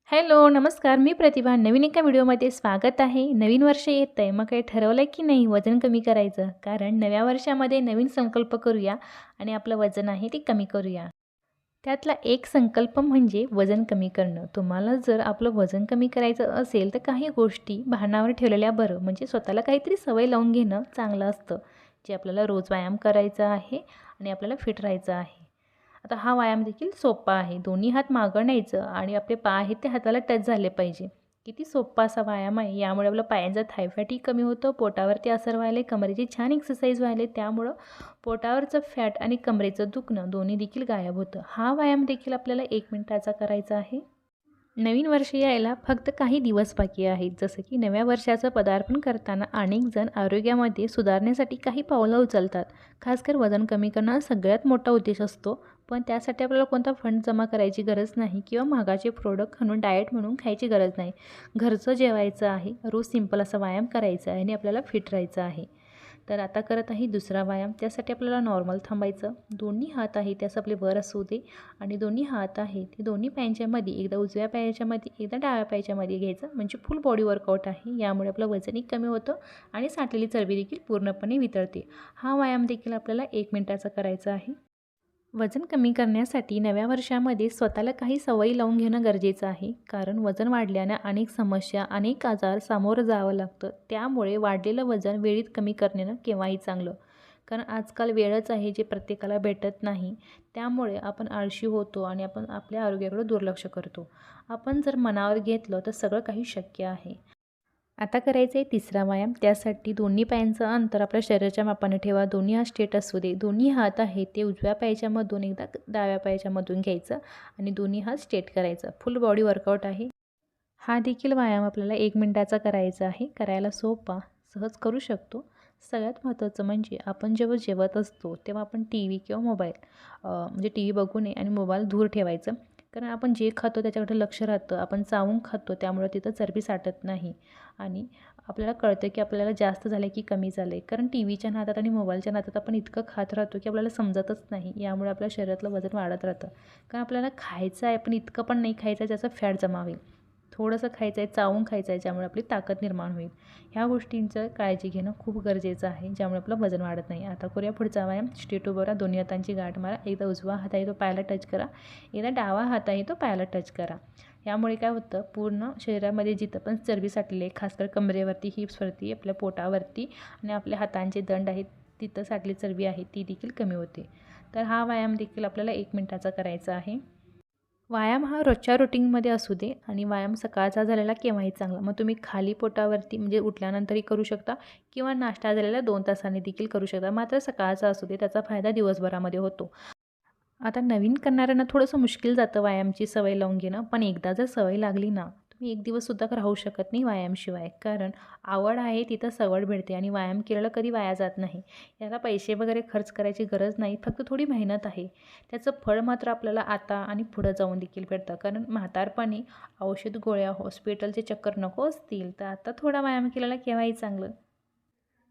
Hello, नमस्कार. मी प्रतिभा. नवीन एका व्हिडिओमध्ये स्वागत आहे. नवीन वर्ष येत आहे. मग काही ठरवलं की नाही वजन कमी करायचं? कारण नव्या वर्षामध्ये नवीन संकल्प करूया आणि आपलं वजन आहे ते कमी करूया. त्यातला एक संकल्प म्हणजे वजन कमी करणं. तुम्हाला जर आपलं वजन कमी करायचं असेल तर काही गोष्टी भानावर ठेवलेल्या बरं. म्हणजे स्वतःला काहीतरी सवय लावून घेणं चांगलं असतं. जे आपल्याला रोज व्यायाम करायचा आहे आणि आपल्याला फिट राहायचं आहे. आता हा व्यायाम देखील सोपा आहे. दोन्ही हात मागं न्यायचं आणि आपले पाय आहेत ते हाताला टच झाले पाहिजे. किती सोप्पा असा व्यायाम आहे. यामुळे आपलं पायांचा थायफॅटही कमी होतं. पोटावरती असर व्हायला, कमरेची छान एक्सरसाइज व्हायला. त्यामुळं पोटावरचं फॅट आणि कमरेचं दुखणं दोन्ही देखील गायब होतं. हा व्यायाम देखील आपल्याला 1 मिनिटाचा करायचा आहे. नवीन वर्ष यायला फक्त काही दिवस बाकी आहेत. जसं की नव्या वर्षाचं पदार्पण करताना अनेक जण आरोग्यामध्ये सुधारण्यासाठी काही पावलं उचलतात. खासकर वजन कमी करणं हा सगळ्यात मोठा उद्देश असतो. पण त्यासाठी आपल्याला कोणता फंड जमा करायची गरज नाही किंवा महागाचे प्रोडक्ट आणून डाएट म्हणून खायची गरज नाही. घरचं जेवायचं आहे, रोज सिंपल असा व्यायाम करायचा आहे आणि आपल्याला फिट राहायचं आहे. तर आता करत आहे दुसरा व्यायाम. त्यासाठी आपल्याला नॉर्मल थांबायचं. दोन्ही हात आहे त्यास आपले वर असू दे आणि दोन्ही हात आहे ते दोन्ही पायांच्यामध्ये, एकदा उजव्या पायाच्यामध्ये एकदा डाव्या पायाच्यामध्ये घ्यायचं. म्हणजे फुल बॉडी वर्कआउट आहे. यामुळे आपलं वजनही कमी होतं आणि साठलेली चरबी देखील पूर्णपणे वितळते. हा व्यायाम देखील आपल्याला 1 मिनिटाचा करायचा आहे. वजन कमी करण्यासाठी नव्या वर्षामध्ये स्वतःला काही सवयी लावून घेणं गरजेचं आहे. कारण वजन वाढल्यानं अनेक समस्या, अनेक आजार सामोरं जावं लागतं. त्यामुळे वाढलेलं वजन वेळीत कमी करणं केव्हाही चांगलं. कारण आजकाल वेळच आहे जे प्रत्येकाला भेटत नाही. त्यामुळे आपण आळशी होतो आणि आपण आपल्या आरोग्याकडे दुर्लक्ष करतो. आपण जर मनावर घेतलं तर सगळं काही शक्य आहे. आता करायचं आहे तिसरा व्यायाम. त्यासाठी दोन्ही पायांचं अंतर आपल्या शरीराच्या मापाने ठेवा. दोन्ही हात स्ट्रेट असू दे. दोन्ही हात आहे ते उजव्या पायाच्यामधून एकदा डाव्या पायाच्यामधून घ्यायचं आणि दोन्ही हात स्ट्रेट करायचं. फुल बॉडी वर्कआउट आहे. हा देखील व्यायाम आपल्याला 1 मिनिटाचा करायचा आहे. करायला सोपा, सहज करू शकतो. सगळ्यात महत्त्वाचं म्हणजे आपण जेव्हा जेवत असतो तेव्हा आपण टी व्ही किंवा मोबाईल म्हणजे टी व्ही बघू नये आणि मोबाईल दूर ठेवायचं. कारण आपण जे खातो त्याच्याकडे लक्ष राहतं. आपण चावून खातो त्यामुळे तिथं चरबी साठत नाही आणि आपल्याला कळतं की आपल्याला जास्त झालं की कमी झालं आहे. कारण टी व्हीच्या नादात आणि मोबाईलच्या नादात आपण इतकं खात राहतो की आपल्याला समजतच नाही. यामुळे आपल्या शरीरातलं वजन वाढत राहतं. कारण आपल्याला खायचं आहे पण इतकं पण नाही खायचं आहे ज्याचा फॅट जमा होईल. थोडंसं खायचं आहे, चावून खायचं आहे, ज्यामुळे आपली ताकद निर्माण होईल. ह्या गोष्टींचं काळजी घेणं खूप गरजेचं आहे, ज्यामुळे आपलं वजन वाढत नाही. आता करूया पुढचा व्यायाम. स्ट्रेट उभं राहा. दोन्ही हातांची गाठ मारा. एकदा उजवा हात आहे तो पायाला टच करा. एकदा डावा हात आहे तो पायाला टच करा. यामुळे काय होतं, पूर्ण शरीरामध्ये जिथं पण चरबी साठलेली आहे, खासकर कमरेवरती, हिप्सवरती, आपल्या पोटावरती आणि आपल्या हातांचे दंड आहेत, तिथं साठलेली चरबी आहे ती देखील कमी होते. तर हा व्यायाम देखील आपल्याला 1 मिनिटाचा करायचा आहे. व्यायाम हा रोजच्या रुटीनमध्ये असू दे आणि व्यायाम सकाळचा झालेला केव्हाही चांगला. मग तुम्ही खाली पोटावरती म्हणजे उठल्यानंतरही करू शकता किंवा नाश्ता झालेला 2 तासांनी देखील करू शकता. मात्र सकाळचा असू दे, त्याचा फायदा दिवसभरामध्ये होतो. आता नवीन करणाऱ्यांना थोडंसं मुश्किल जातं व्यायामची सवय लावून घेणं. पण एकदा जर सवय लागली ना, तुम्ही 1 दिवससुद्धा राहू शकत नाही व्यायामशिवाय. कारण आवड आहे तिथं सवड भेटते आणि व्यायाम केलेलं कधी वाया जात नाही. याला पैसे वगैरे खर्च करायची गरज नाही. फक्त थोडी मेहनत आहे. त्याचं फळ मात्र आपल्याला आता आणि पुढं जाऊन देखील भेटतं. कारण म्हातारपणी औषध, गोळ्या, हॉस्पिटलचे चक्कर नको असतील, तर आता थोडा व्यायाम केलेला केव्हाही चांगलं.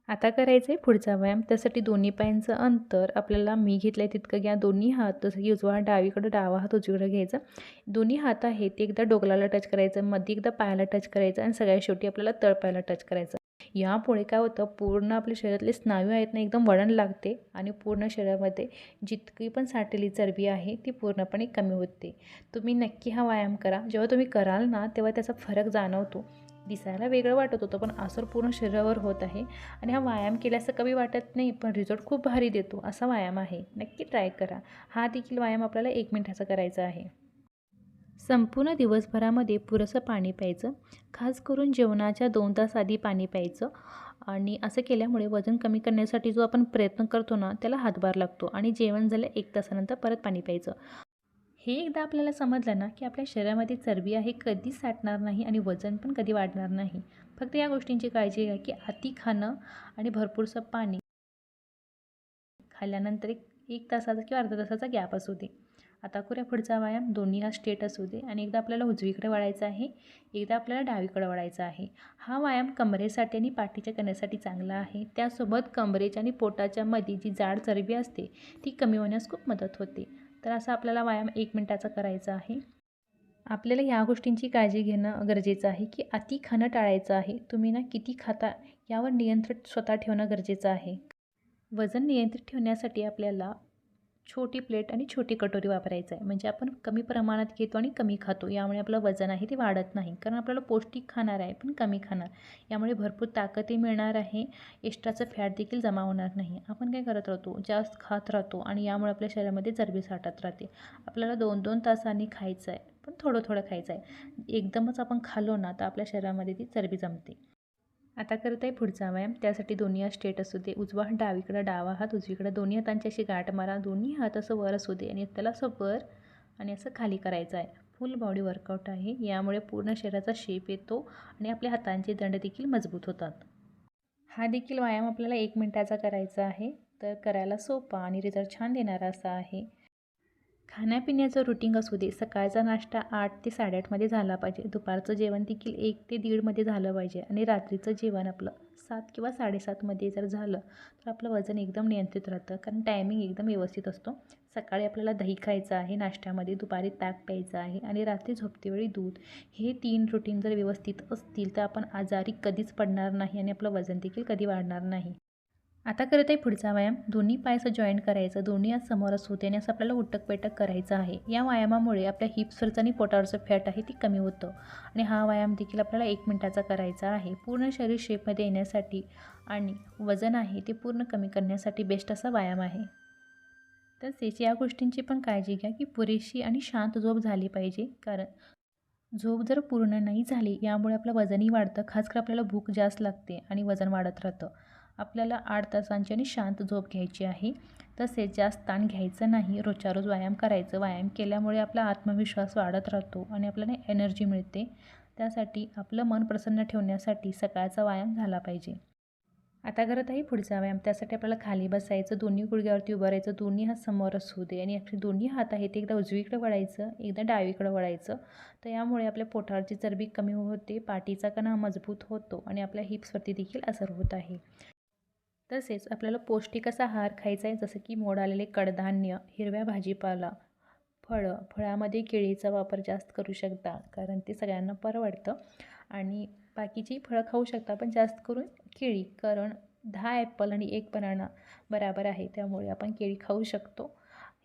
आता करायचं आहे पुढचा व्यायाम. त्यासाठी दोन्ही पायांचं अंतर आपल्याला मी घेतलं आहे तितकं घ्या. दोन्ही हात जसं की उजवा हात डावीकडं, डावा हात उजवीकडे घ्यायचा. दोन्ही हात आहे ते एकदा डोकलाला टच करायचं, मध्ये एकदा पायाला टच करायचं आणि सगळ्यात शेवटी आपल्याला तळपायाला टच करायचं. यामुळे काय होतं, पूर्ण आपल्या शरीरातले स्नायू आहेत ना एकदम वळण लागते आणि पूर्ण शरीरामध्ये जितकी पण साठलेली चरबी आहे ती पूर्णपणे कमी होते. तुम्ही नक्की हा व्यायाम करा. जेव्हा तुम्ही कराल ना तेव्हा त्याचा फरक जाणवतो. दिसायला वेगळं वाटत होतं पण असर पूर्ण शरीरावर होत आहे आणि हा व्यायाम केल्याचं कमी वाटत नाही, पण रिझल्ट खूप भारी देतो असा व्यायाम आहे. नक्की ट्राय करा. हा देखील व्यायाम आपल्याला 1 मिनिटाचा करायचा आहे. संपूर्ण दिवसभरामध्ये पुरेसं पाणी प्यायचं. खास करून जेवणाच्या 2 तास आधी पाणी प्यायचं आणि असं केल्यामुळे वजन कमी करण्यासाठी जो आपण प्रयत्न करतो ना, त्याला हातभार लागतो आणि जेवण झालं 1 तासानंतर परत पाणी प्यायचं. हे एकदा आपल्याला समजलं ना, की आपल्या शरीरामध्ये चरबी आहे कधीच साठणार नाही आणि वजन पण कधी वाढणार नाही. फक्त या गोष्टींची काळजी घ्या, की अति खाणं आणि भरपूरसं पाणी खाल्ल्यानंतर एक तासाचा किंवा अर्धा तासाचा गॅप असू दे. आता करूया पुढचा व्यायाम. दोन्ही हात स्ट्रेट असू दे आणि एकदा आपल्याला उजवीकडे वळायचं आहे, एकदा आपल्याला डावीकडे वळायचं आहे. हा व्यायाम कमरेसाठी आणि पाठीच्या कण्यासाठी चांगला आहे. त्यासोबत कमरेच्या आणि पोटाच्या मध्ये जी जाड चरबी असते ती कमी होण्यास खूप मदत होते. तर असा आपल्याला व्यायाम 1 मिनिटाचा करायचा आहे. आपल्याला ह्या गोष्टींची काळजी घेणं गरजेचं आहे, की अति खाणं टाळायचं आहे. तुम्ही ना किती खाता यावर नियंत्रण स्वतः ठेवणं गरजेचं आहे. वजन नियंत्रित ठेवण्यासाठी आपल्याला छोटी प्लेट आणि छोटी कटोरी वापरायचं आहे. म्हणजे आपण कमी प्रमाणात घेतो आणि कमी खातो. यामुळे आपलं वजन आहे ते वाढत नाही. कारण आपल्याला पौष्टिक खाणार आहे, पण कमी खाणार. यामुळे भरपूर ताकदही मिळणार आहे. एक्स्ट्राचं फॅट देखील जमा होणार नाही. आपण काय करत राहतो, जास्त खात राहतो आणि यामुळे आपल्या शरीरामध्ये चरबी साठत राहते. आपल्याला 2-2 तासांनी खायचं आहे, पण थोडं-थोडं खायचं आहे. एकदमच आपण खाल्लो ना, तर आपल्या शरीरामध्ये ती चरबी जमते. आता करत आहे पुढचा व्यायाम. त्यासाठी दोन्ही हात स्ट्रेट असू दे. उजवा हात डावीकडं, डावा हात उजवीकडं. दोन्ही हातांची अशी गाठ मारा. दोन्ही हात असं वर असू दे आणि त्याला असं वर आणि असं खाली करायचं आहे. फुल बॉडी वर्कआउट आहे. यामुळे पूर्ण शरीराचा शेप येतो आणि आपल्या हातांचे दंड देखील मजबूत होतात. हा देखील व्यायाम आपल्याला 1 मिनिटाचा करायचा आहे. तर करायला सोपा आणि रिझल्ट छान देणारा असा आहे. खाण्यापिण्याचं रुटीन असू दे. सकाळचा नाश्ता 8 ते 8:30मध्ये झाला पाहिजे. दुपारचं जेवण देखील 1 ते 1:30मध्ये झालं पाहिजे आणि रात्रीचं जेवण आपलं 7 किंवा 7:30मध्ये जर झालं तर आपलं वजन एकदम नियंत्रित राहतं. कारण टायमिंग एकदम व्यवस्थित असतो. सकाळी आपल्याला दही खायचं आहे नाश्त्यामध्ये, दुपारी ताक प्यायचं आहे आणि रात्री झोपतेवेळी दूध. हे 3 रुटीन जर व्यवस्थित असतील तर आपण आजारी कधीच पडणार नाही आणि आपलं वजन देखील कधी वाढणार नाही. आता करत आहे पुढचा व्यायाम. दोन्ही पाय असं जॉईंट करायचं. दोन्ही हात समोर असू दे आणि असं आपल्याला उटक-बैठक करायचं आहे. या व्यायामामुळे आपल्या हिप्सवरचं आणि पोटावरचं फॅट आहे ते कमी होतं आणि हा व्यायाम देखील आपल्याला 1 मिनिटाचा करायचा आहे. पूर्ण शरीर शेपमध्ये येण्यासाठी आणि वजन आहे ते पूर्ण कमी करण्यासाठी बेस्ट असा व्यायाम आहे. तसेच या गोष्टींची पण काळजी घ्या, की पुरेशी आणि शांत झोप झाली पाहिजे. कारण झोप जर पूर्ण नाही झाली यामुळे आपलं वजनही वाढतं. खासकर आपल्याला भूक जास्त लागते आणि वजन वाढत राहतं. आपल्याला 8 तासांची आणि शांत झोप घ्यायची आहे. तसेच जास्त ताण घ्यायचं नाही. रोजच्या रोज व्यायाम करायचं. व्यायाम केल्यामुळे आपला आत्मविश्वास वाढत राहतो आणि आपल्याला एनर्जी मिळते. त्यासाठी आपलं मन प्रसन्न ठेवण्यासाठी सकाळचा व्यायाम झाला पाहिजे. आता करत आहे पुढचा व्यायाम. त्यासाठी आपल्याला खाली बसायचं. दोन्ही गुडघ्यावरती उभं राहायचं. दोन्ही हात समोर असू दे आणि आपले दोन्ही हात आहेत एकदा उजवीकडे वळायचं, एकदा डावीकडे वळायचं. तर यामुळे आपल्या पोटावरची चरबी कमी होते, पाठीचा कणा मजबूत होतो आणि आपल्या हिप्सवरती देखील असर होत आहे. तसेच आपल्याला पौष्टिक असा आहार खायचा आहे, जसं की मोड आलेले कडधान्य, हिरव्या भाजीपाला, फळामध्ये केळीचा वापर जास्त करू शकता, कारण ते सगळ्यांना परवडतं. आणि बाकीची फळं खाऊ शकता, पण जास्त करून केळी, कारण 10 ॲपल आणि 1 बनाना बरोबर आहे. त्यामुळे आपण केळी खाऊ शकतो.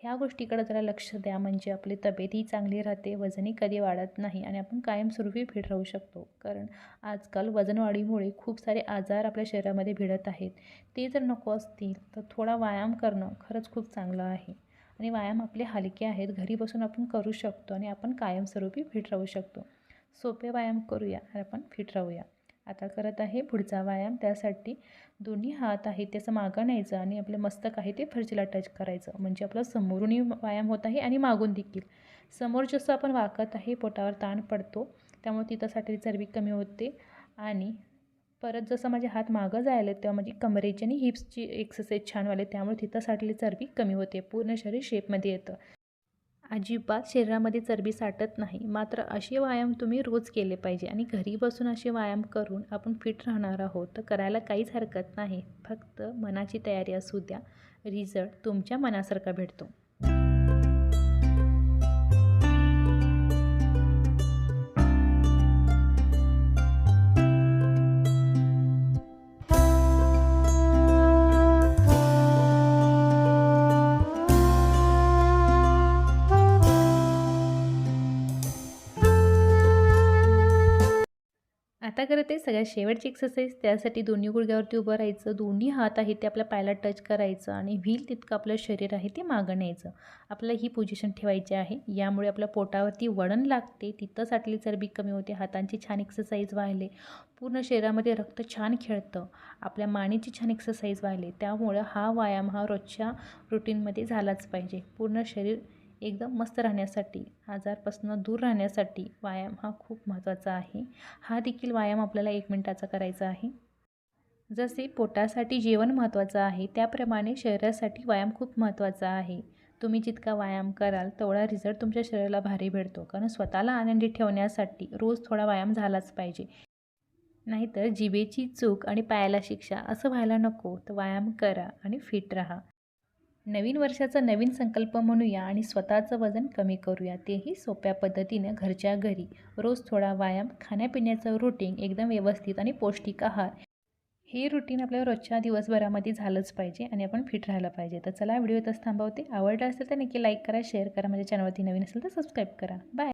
ह्या गोष्टीकडे जरा लक्ष द्या, म्हणजे आपली तब्येतही चांगली राहते, वजनही कधी वाढत नाही आणि आपण कायमस्वरूपी फिट राहू शकतो. कारण आजकाल वजनवाढीमुळे खूप सारे आजार आपल्या शरीरामध्ये भिडत आहेत. ते जर नको असतील तर थोडा व्यायाम करणं खरंच खूप चांगलं आहे. आणि व्यायाम आपले हलके आहेत, घरी बसून आपण करू शकतो आणि आपण कायमस्वरूपी फिट राहू शकतो. सोपे व्यायाम करूया आणि आपण फिट राहूया. आता करत आहे पुढचा व्यायाम. त्यासाठी दोन्ही हात आहे त्याचं मागं न्यायचं आणि आपले मस्तक आहे ते फरशीला टच करायचं. म्हणजे आपला समोरूनही व्यायाम होत आहे आणि मागून देखील. समोर जसं आपण वाकत आहे पोटावर ताण पडतो, त्यामुळे तिथं साठलेली चरबी कमी होते. आणि परत जसं माझे हात मागं जायला तेव्हा माझी कमरेची आणि हिप्सची एक्सरसाइज छान व्हायला, त्यामुळे तिथं साठलेली चरबी कमी होते. पूर्ण शरीर शेपमध्ये येतं. अजिबात शरीरामध्ये चरबी साठत नाही. मात्र असे व्यायाम तुम्ही रोज केले पाहिजे आणि घरी बसून असे व्यायाम करून आपण फिट राहणार आहोत, तर करायला काहीच हरकत नाही. फक्त मनाची तयारी असू द्या. रिझल्ट तुमच्या मनासारखा भेटतो. आता करत आहे सगळ्यात शेवटची एक्सरसाइज. त्यासाठी दोन्ही गुडघ्यावरती उभं राहायचं. दोन्ही हात आहेत ते आपल्या पायाला टच करायचं आणि व्हील तितकं आपलं शरीर आहे ते मागं न्यायचं. आपल्याला ही पोझिशन ठेवायची आहे. यामुळे आपल्या पोटावरती वळण लागते, तिथं साठलेली चरबी कमी होते, हातांची छान एक्सरसाइज व्हायले, पूर्ण शरीरामध्ये रक्त छान खेळतं, आपल्या मानेची छान एक्सरसाइज व्हायले. त्यामुळं हा व्यायाम हा रोजच्या रुटीनमध्ये झालाच पाहिजे. पूर्ण शरीर एकदम मस्त राहण्यासाठी, आजारपासून दूर राहण्यासाठी व्यायाम हा खूप महत्त्वाचा आहे. हा देखील व्यायाम आपल्याला 1 मिनिटाचा करायचा आहे. जसे पोटासाठी जेवण महत्त्वाचं आहे, त्याप्रमाणे शरीरासाठी व्यायाम खूप महत्त्वाचा आहे. तुम्ही जितका व्यायाम कराल तेवढा रिझल्ट तुमच्या शरीराला भारी भेटतो. कारण स्वतःला आनंदी ठेवण्यासाठी रोज थोडा व्यायाम झालाच पाहिजे. नाहीतर जिभेची चूक आणि पायाला शिक्षा असं व्हायला नको. तर व्यायाम करा आणि फिट राहा. नवीन वर्षाचा नवीन संकल्प म्हणूया आणि स्वतःचं वजन कमी करूया, तेही सोप्या पद्धतीनं घरच्या घरी. रोज थोडा व्यायाम, खाण्यापिण्याचं रुटीन एकदम व्यवस्थित आणि पौष्टिक आहार, हे रुटीन आपल्या रोजच्या दिवसभरामध्ये झालंच पाहिजे आणि आपण फिट राहायला पाहिजे. तर चला व्हिडिओ इथंच थांबवते. आवडला असेल तर नक्की लाईक करा, शेअर करा. माझ्या चॅनलवरती नवीन असेल तर सबस्क्राईब करा. बाय.